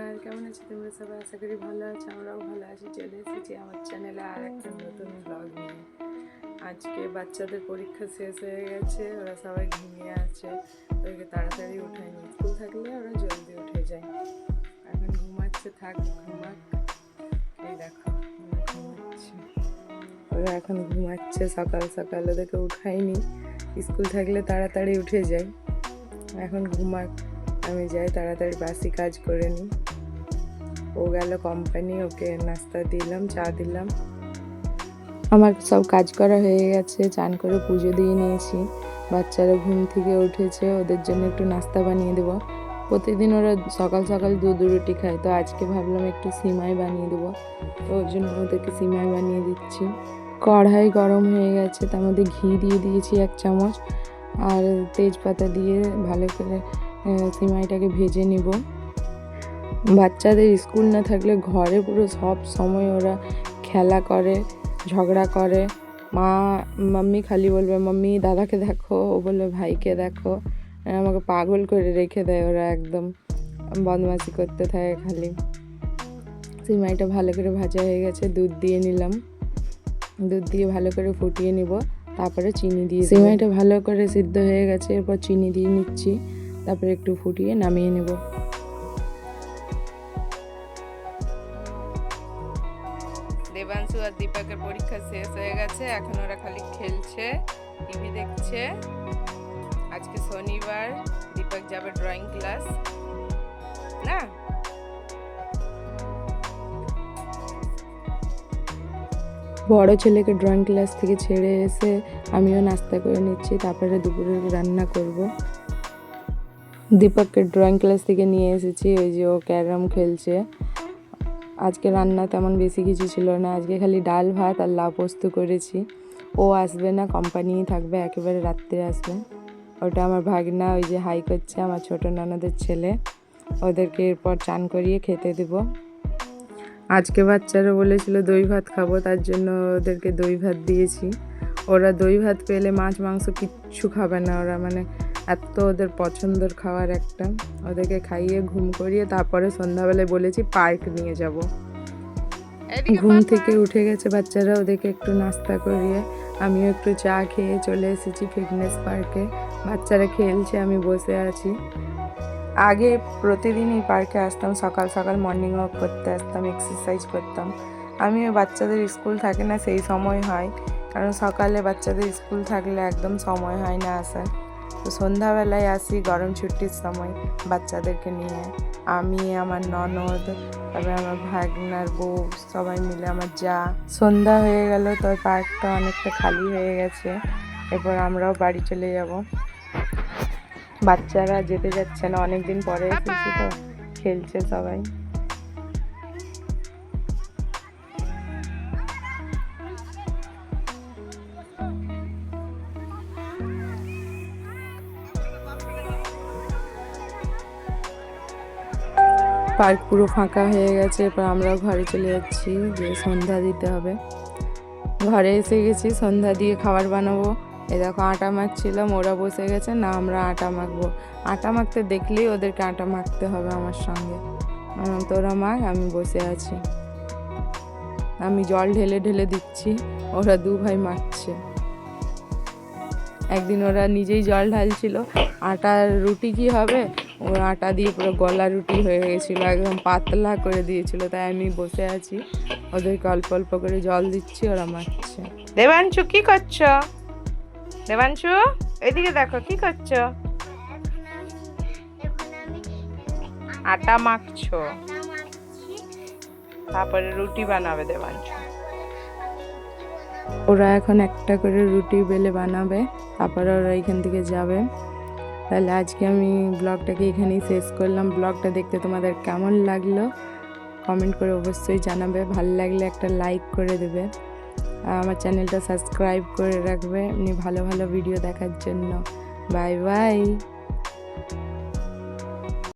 নমস্কার, কেমন আছো তোমরা সবাই? আশা করি ভালো আছো, আমরাও ভালো আছি। চলে এসেছি আমার চ্যানেলে আর একটা নতুন ব্লগ নিয়ে। আজকে বাচ্চাদের পরীক্ষা শেষ হয়ে গেছে, ওরা সবাই ঘুমিয়ে আছে। ওদেরকে তাড়াতাড়ি উঠায়নি, স্কুল থাকলে ওরা জলদি উঠে যায়। এখন ঘুমাচ্ছে, থাক ঘুমাক। এই দেখো ঘুমাচ্ছে, ওরা এখন ঘুমাচ্ছে। সকাল সকাল ওদেরকে উঠায়নি, স্কুল থাকলে তাড়াতাড়ি উঠে যায়। এখন ঘুমাক, আমি যাই তাড়াতাড়ি বাসি কাজ করে নিই। ও গেল কোম্পানি, ওকে নাস্তা দিলাম, চা দিলাম। আমার সব কাজ করা হয়ে গেছে, চান করে পুজো দিয়ে নিয়েছি। বাচ্চারা ঘুম থেকে উঠেছে, ওদের জন্য একটু নাস্তা বানিয়ে দেবো। প্রতিদিন ওরা সকাল সকাল দুধ রুটি খায়, তো আজকে ভাবলাম একটু সিমাই বানিয়ে দেবো, তো ওর জন্য ওদেরকে সিমাই বানিয়ে দিচ্ছি। কড়াই গরম হয়ে গেছে, তার মধ্যে ঘি দিয়ে দিয়েছি 1 চামচ, আর তেজপাতা দিয়ে ভালো করে সিমাইটাকে ভেজে নিব। বাচ্চাদের স্কুল না থাকলে ঘরে পুরো সব সময় ওরা খেলা করে, ঝগড়া করে। মাম্মি খালি বলবে মাম্মি দাদাকে দেখো, ও বলবে ভাইকে দেখো। আমাকে পাগল করে রেখে দেয় ওরা, একদম বদমাশি করতে থাকে খালি। সিমাইটা ভালো করে ভাজা হয়ে গেছে, দুধ দিয়ে নিলাম। দুধ দিয়ে ভালো করে ফুটিয়ে নিব, তারপরে চিনি দিয়ে। সিমাইটা ভালো করে সিদ্ধ হয়ে গেছে, এরপর চিনি দিয়ে নিচ্ছি, তারপরে একটু ফুটিয়ে নামিয়ে নেব। দেবাংশু আর দীপকের পরীক্ষা শেষ হয়ে গেছে, এখন ওরা খালি খেলছে, টিভি দেখছে। আজকে শনিবার, দীপক যাবে ড্রয়িং ক্লাস না। বড় ছেলেকে ড্রয়িং ক্লাস থেকে ছেড়ে এসে আমিও নাস্তা করে নিচ্ছি, তারপরে দুপুরে রান্না করব। দীপককে ড্রয়িং ক্লাস থেকে নিয়ে এসেছি, ওই যে ও ক্যারাম খেলছে। আজকে রান্না তেমন বেশি কিছু ছিল না, আজকে খালি ডাল ভাত আর লাউ পোস্ত করেছি। ও আসবে না, কোম্পানিই থাকবে, একেবারে রাত্রে আসবে। ওটা আমার ভাগনা, ওই যে হাই করছে, আমার ছোট ননদের ছেলে। ওদেরকে এরপর চান করিয়ে খেতে দেব। আজকে বাচ্চারা বলেছিল দই ভাত খাবো, তার জন্য ওদেরকে দই ভাত দিয়েছি। ওরা দই ভাত পেলে মাছ মাংস কিচ্ছু খাবে না ওরা, মানে এত ওদের পছন্দের খাবার একটা। ওদেরকে খাইয়ে ঘুম করিয়ে তারপরে সন্ধ্যাবেলায় বলেছি পার্ক নিয়ে যাব। ঘুম থেকে উঠে গেছে বাচ্চারা, ওদেরকে একটু নাস্তা করিয়ে আমিও একটু চা খেয়ে চলে এসেছি ফিটনেস পার্কে। বাচ্চারা খেলছে, আমি বসে আছি। আগে প্রতিদিনই পার্কে আসতাম, সকাল সকাল মর্নিং ওয়াক করতে আসতাম, এক্সারসাইজ করতাম। আমিও বাচ্চাদের স্কুল থাকে না সেই সময় হয়, কারণ সকালে বাচ্চাদের স্কুল থাকলে একদম সময় হয় না আসার। তো সন্ধ্যাবেলায় আসি গরম ছুটির সময় বাচ্চাদেরকে নিয়ে। আমি, আমার ননদ, তারপরে আমার ভাগনার বউ, সবাই মিলে, আমার যা। সন্ধ্যা হয়ে গেল, তো পার্কটা অনেকটা খালি হয়ে গেছে। এরপর আমরাও বাড়ি চলে যাব। বাচ্চারা যেতে যাচ্ছে না, অনেকদিন পরে এসেছি তো, খেলছে সবাই। পার্ক পুরো ফাঁকা হয়ে গেছে, এরপর আমরাও ঘরে চলে যাচ্ছি, যে সন্ধ্যা দিতে হবে। ঘরে এসে গেছি, সন্ধ্যা দিয়ে খাবার বানাবো। এই দেখো আটা মাখছিলাম, ওরা বসে গেছে না, আমরা আটা মাখবো। আটা মাখতে দেখলেই ওদেরকে আটা মাখতে হবে আমার সঙ্গে। তোরা মাখ, আমি বসে আছি। আমি জল ঢেলে ঢেলে দিচ্ছি, ওরা দু ভাই মাখছে। একদিন ওরা নিজেই জল ঢালছিল, আটার রুটি কি হবে, ও আটা দিয়ে পুরো গলা রুটি হয়ে গেছিলো, একদম পাতলা করে দিয়েছিল। তাই আমি বসে আছি, ওদেরকে অল্প অল্প করে জল দিচ্ছি, ওরা মাখছে। দেবাংশু কি করছো? দেবাংশু এদিকে দেখো, কি করছো? আটা মাখছো, তারপরে রুটি বানাবে দেবাংশু। ওরা এখন একটা করে রুটি বেলে বানাবে, তারপরে ওরা এখান থেকে যাবে। তাহলে আজকে আমি ব্লগটাকে এখানেই শেষ করলাম। ব্লগটা দেখতে তোমাদের কেমন লাগলো কমেন্ট করে অবশ্যই জানাবে। ভালো লাগলে একটা লাইক করে দেবে, আমার চ্যানেলটা সাবস্ক্রাইব করে রাখবে এমনি ভালো ভালো ভিডিও দেখার জন্য। Bye bye.